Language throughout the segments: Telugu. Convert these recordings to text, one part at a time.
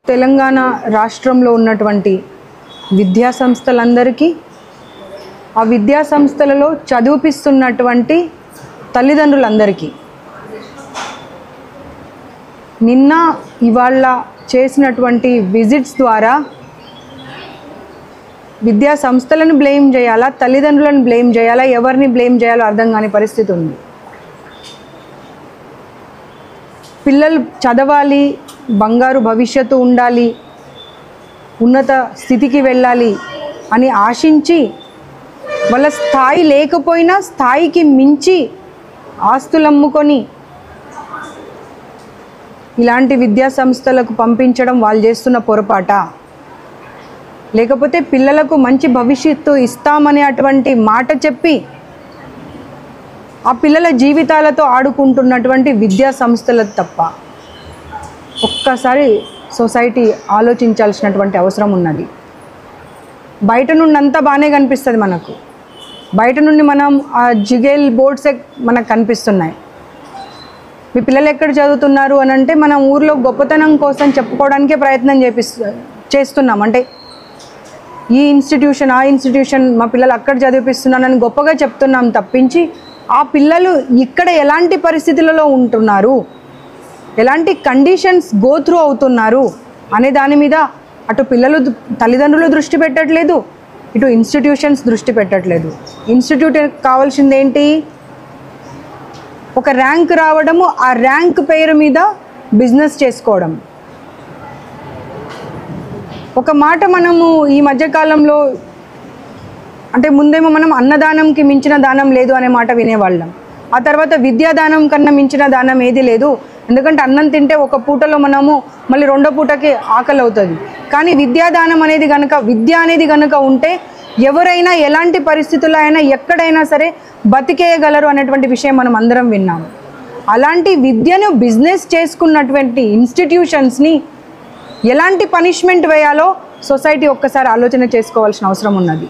తెలంగాణ రాష్ట్రంలో ఉన్నటువంటి విద్యా సంస్థలందరికీ ఆ విద్యా సంస్థలలో చదివిపిస్తున్నటువంటి తల్లిదండ్రులందరికీ నిన్న ఇవాళ చేసినటువంటి విజిట్స్ ద్వారా విద్యా సంస్థలను బ్లేమ్ చేయాలా, తల్లిదండ్రులను బ్లేమ్ చేయాలా, ఎవరిని బ్లేమ్ చేయాలో అర్థం కాని పరిస్థితి ఉంది. పిల్లలు చదవాలి, బంగారు భవిష్యత్తు ఉండాలి, ఉన్నత స్థితికి వెళ్ళాలి అని ఆశించి వాళ్ళ స్థాయి లేకపోయినా స్థాయికి మించి ఆస్తులు అమ్ముకొని ఇలాంటి విద్యా సంస్థలకు పంపించడం వాళ్ళు చేస్తున్న పొరపాట, లేకపోతే పిల్లలకు మంచి భవిష్యత్తు ఇస్తామనే అటువంటి మాట చెప్పి ఆ పిల్లల జీవితాలతో ఆడుకుంటున్నటువంటి విద్యా సంస్థల తప్ప ఒక్కసారి సొసైటీ ఆలోచించాల్సినటువంటి అవసరం ఉన్నది. బయట నుండి అంతా బాగానే కనిపిస్తుంది మనకు, బయట నుండి మనం ఆ జిగేల్ బోర్డ్సే మనకు కనిపిస్తున్నాయి. మీ పిల్లలు ఎక్కడ చదువుతున్నారు అని అంటే మనం ఊర్లో గొప్పతనం కోసం చెప్పుకోవడానికే ప్రయత్నం చేస్తున్నాం. అంటే ఈ ఇన్స్టిట్యూషన్ ఆ ఇన్స్టిట్యూషన్ మా పిల్లలు అక్కడ చదివిపిస్తున్నానని గొప్పగా చెప్తున్నాం తప్పించి ఆ పిల్లలు ఇక్కడ ఎలాంటి పరిస్థితులలో ఉంటున్నారు, ఎలాంటి కండిషన్స్ గో త్రూ అవుతున్నారు అనే దాని మీద అటు పిల్లలు తల్లిదండ్రులు దృష్టి పెట్టట్లేదు, ఇటు ఇన్స్టిట్యూషన్స్ దృష్టి పెట్టట్లేదు. ఇన్స్టిట్యూట్ కావాల్సింది ఏంటి? ఒక ర్యాంక్ రావడము, ఆ ర్యాంక్ పేరు మీద బిజినెస్ చేసుకోవడం. ఒక మాట మనము ఈ మధ్యకాలంలో అంటే ముందేమో మనం అన్నదానంకి మించిన దానం లేదు అనే మాట వినేవాళ్ళం. ఆ తర్వాత విద్యాదానం కన్నా మించిన దానం ఏది లేదు, ఎందుకంటే అన్నం తింటే ఒక పూటలో మనము మళ్ళీ రెండో పూటకి ఆకలి అవుతుంది. కానీ విద్యాదానం అనేది కనుక, విద్య అనేది కనుక ఉంటే ఎవరైనా ఎలాంటి పరిస్థితుల్లో అయినా ఎక్కడైనా సరే బతికేయగలరు అనేటువంటి విషయం మనం అందరం విన్నాము. అలాంటి విద్యను బిజినెస్ చేసుకున్నటువంటి ఇన్స్టిట్యూషన్స్ని ఎలాంటి పనిష్మెంట్ వేయాలో సొసైటీ ఒక్కసారి ఆలోచన చేసుకోవాల్సిన అవసరం ఉన్నది.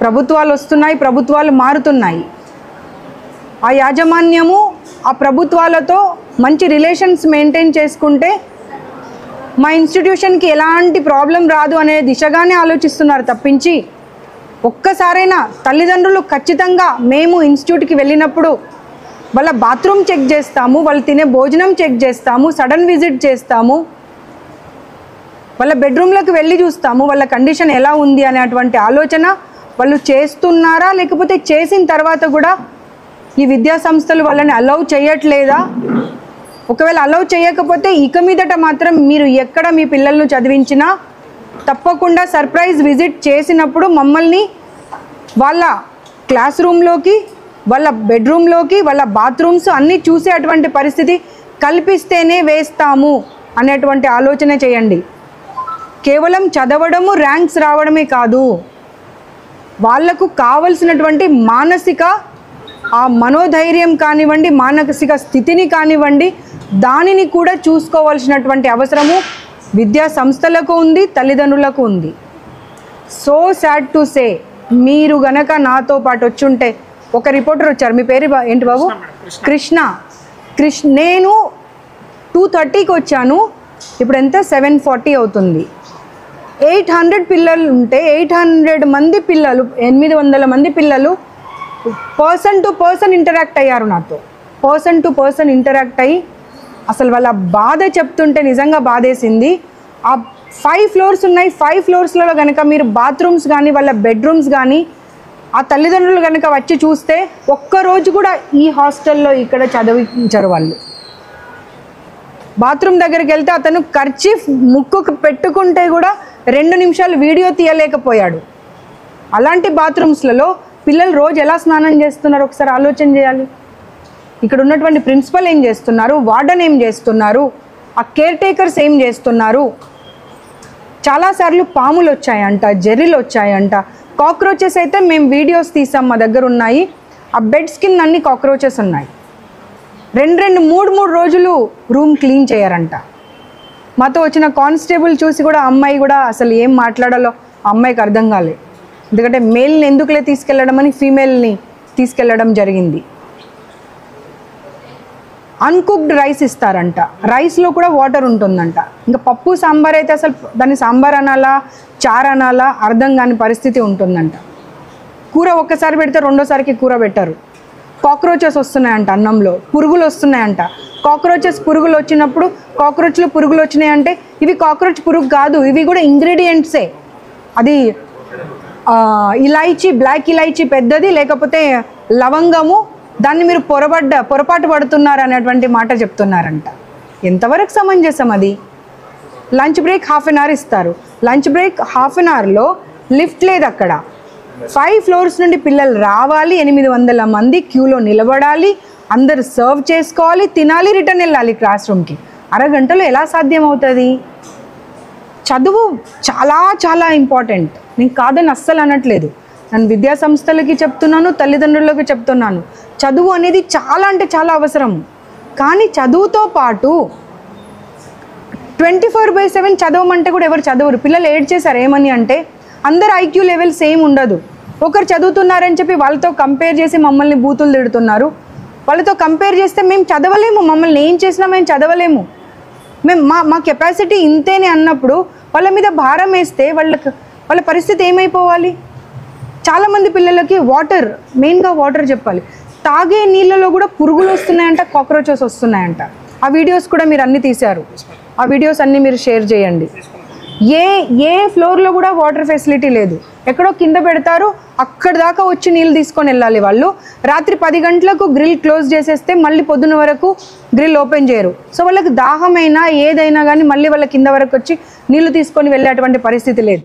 ప్రభుత్వాలు వస్తున్నాయి, ప్రభుత్వాలు మారుతున్నాయి. ఆ యాజమాన్యము ఆ ప్రభుత్వాలతో మంచి రిలేషన్స్ మెయింటైన్ చేసుకుంటే మా ఇన్స్టిట్యూషన్కి ఎలాంటి ప్రాబ్లం రాదు అనే దిశగానే ఆలోచిస్తున్నారు తప్పించి ఒక్కసారైనా తల్లిదండ్రులు ఖచ్చితంగా మేము ఇన్స్టిట్యూట్కి వెళ్ళినప్పుడు వాళ్ళ బాత్రూమ్ చెక్ చేస్తాము, వాళ్ళు తినే భోజనం చెక్ చేస్తాము, సడన్ విజిట్ చేస్తాము, వాళ్ళ బెడ్రూమ్లోకి వెళ్ళి చూస్తాము వాళ్ళ కండిషన్ ఎలా ఉంది అనేటువంటి ఆలోచన వాళ్ళు చేస్తున్నారా, లేకపోతే చేసిన తర్వాత కూడా ఈ విద్యా సంస్థలు వాళ్ళని అలౌ చేయట్లేదా? ఒకవేళ అలౌ చేయకపోతే ఇక మీదట మాత్రం మీరు ఎక్కడ మీ పిల్లలను చదివించినా తప్పకుండా సర్ప్రైజ్ విజిట్ చేసినప్పుడు మమ్మల్ని వాళ్ళ క్లాస్ రూమ్లోకి, వాళ్ళ బెడ్రూమ్లోకి, వాళ్ళ బాత్రూమ్స్ అన్నీ చూసే అటువంటి పరిస్థితి కల్పిస్తేనే వేస్తాము అనేటువంటి ఆలోచన చేయండి. కేవలం చదవడము, ర్యాంక్స్ రావడమే కాదు, వాళ్లకు కావలసినటువంటి మానసిక ఆ మనోధైర్యం కానివ్వండి, మానసిక స్థితిని కానివ్వండి, దానిని కూడా చూసుకోవాల్సినటువంటి అవసరము విద్యా సంస్థలకు ఉంది, తల్లిదండ్రులకు ఉంది. సో సాడ్ టు సే, మీరు గనక నాతో పాటు వచ్చుంటే, ఒక రిపోర్టర్ వచ్చారు, మీ పేరు ఏంటి బాబు? కృష్ణ. నేను 2:30కి వచ్చాను, ఇప్పుడు ఎంత 7:40 అవుతుంది. 800 పిల్లలు ఉంటే 800 మంది పిల్లలు, 800 మంది పిల్లలు పర్సన్ టు పర్సన్ ఇంటరాక్ట్ అయ్యారు నాతో. పర్సన్ టు పర్సన్ ఇంటరాక్ట్ అయ్యి అసలు వాళ్ళ బాధ చెప్తుంటే నిజంగా బాధేసింది. ఆ 5 ఫ్లోర్స్ ఉన్నాయి, 5 ఫ్లోర్స్లలో కనుక మీరు బాత్రూమ్స్ కానీ వాళ్ళ బెడ్రూమ్స్ కానీ ఆ తల్లిదండ్రులు కనుక వచ్చి చూస్తే ఒక్కరోజు కూడా ఈ హాస్టల్లో ఇక్కడ చదివించరు వాళ్ళు. బాత్రూమ్ దగ్గరికి వెళ్తే అతను కర్చీఫ్ ముక్కుకు పెట్టుకుంటే కూడా 2 నిమిషాలు వీడియో తీయలేకపోయాడు. అలాంటి బాత్రూమ్స్లలో పిల్లలు రోజు ఎలా స్నానం చేస్తున్నారు ఒకసారి ఆలోచన చేయాలి. ఇక్కడ ఉన్నటువంటి ప్రిన్సిపల్ ఏం చేస్తున్నారు, వార్డెన్ ఏం చేస్తున్నారు, ఆ కేర్ టేకర్స్ ఏం చేస్తున్నారు. చాలాసార్లు పాములు వచ్చాయంట, జెర్రీలు వచ్చాయంట, కాక్రోచెస్ అయితే మేము వీడియోస్ తీసాం, మా దగ్గర ఉన్నాయి. ఆ బెడ్స్ కింద అన్ని కాక్రోచెస్ ఉన్నాయి. 2-3 రోజులు రూమ్ క్లీన్ చేయరంట. మాతో వచ్చిన కానిస్టేబుల్ చూసి కూడా అమ్మాయి కూడా అసలు ఏం మాట్లాడాలో అమ్మాయికి అర్థం కాలేదు. ఎందుకంటే మేల్ని ఎందుకులే తీసుకెళ్ళడం అని ఫీమేల్ని తీసుకెళ్ళడం జరిగింది. అన్కుక్డ్ రైస్ ఇస్తారంట, రైస్లో కూడా వాటర్ ఉంటుందంట. ఇంకా పప్పు సాంబార్ అయితే అసలు దాన్ని సాంబార్ అనాలా చారు అనాలా అర్థం కాని పరిస్థితి ఉంటుందంట. కూర ఒక్కసారి పెడితే రెండోసారికి కూర పెట్టరు. కాక్రోచెస్ వస్తున్నాయంట అన్నంలో, పురుగులు వస్తున్నాయంట. కాక్రోచెస్ పురుగులు వచ్చినప్పుడు కాక్రోచ్లు పురుగులు వచ్చినాయంటే ఇవి కాక్రోచ్ పురుగు కాదు, ఇవి కూడా ఇంగ్రీడియంట్సే. అది ఇలాయచీ, బ్లాక్ ఇలాయచీ పెద్దది, లేకపోతే లవంగము, దాన్ని మీరు పొరపాటు పడుతున్నారు అనేటువంటి మాట చెప్తున్నారంట. ఎంతవరకు సమంజసం అది? లంచ్ బ్రేక్ 1/2 అవర్ ఇస్తారు. లంచ్ బ్రేక్ 1/2 అవర్లో లిఫ్ట్ లేదు అక్కడ. 5 ఫ్లోర్స్ నుండి పిల్లలు రావాలి, 800 మంది క్యూలో నిలబడాలి, అందరు సర్వ్ చేసుకోవాలి, తినాలి, రిటర్న్ వెళ్ళాలి క్లాస్ రూమ్కి. అరగంటలో ఎలా సాధ్యం అవుతుంది? చదువు చాలా చాలా ఇంపార్టెంట్, నేను కాదని అస్సలు అనట్లేదు. నేను విద్యా సంస్థలకి చెప్తున్నాను, తల్లిదండ్రులకు చెప్తున్నాను, చదువు అనేది చాలా అంటే చాలా అవసరం. కానీ చదువుతో పాటు 24/7 చదవమంటే కూడా ఎవరు చదవరు. పిల్లలు ఏడ్ చేశారు ఏమని అంటే, అందరు ఐక్యూ లెవెల్ సేమ్ ఉండదు. ఒకరు చదువుతున్నారని చెప్పి వాళ్ళతో కంపేర్ చేసి మమ్మల్ని బూతులు తిడుతున్నారు. వాళ్ళతో కంపేర్ చేస్తే మేము చదవలేము, మమ్మల్ని ఏం చేసినా మేము చదవలేము, మేము మా కెపాసిటీ ఇంతేనే అన్నప్పుడు వాళ్ళ మీద భారం వేస్తే వాళ్ళ పరిస్థితి ఏమైపోవాలి? చాలామంది పిల్లలకి వాటర్, మెయిన్గా వాటర్ చెప్పాలి. తాగే నీళ్ళలో కూడా పురుగులు వస్తున్నాయంట, కాక్రోచెస్ వస్తున్నాయంట. ఆ వీడియోస్ కూడా మీరు అన్నీ తీశారు, ఆ వీడియోస్ అన్నీ మీరు షేర్ చేయండి. ఏ ఫ్లోర్లో కూడా వాటర్ ఫెసిలిటీ లేదు, ఎక్కడో కింద పెడతారు, అక్కడి దాకా వచ్చి నీళ్ళు తీసుకొని వెళ్ళాలి వాళ్ళు. రాత్రి 10 గంటలకు గ్రిల్ క్లోజ్ చేసేస్తే మళ్ళీ పొద్దున వరకు గ్రిల్ ఓపెన్ చేయరు. సో వాళ్ళకి దాహమైనా ఏదైనా కానీ మళ్ళీ వాళ్ళ కింద వరకు వచ్చి నీళ్లు తీసుకొని వెళ్ళేటువంటి పరిస్థితి లేదు.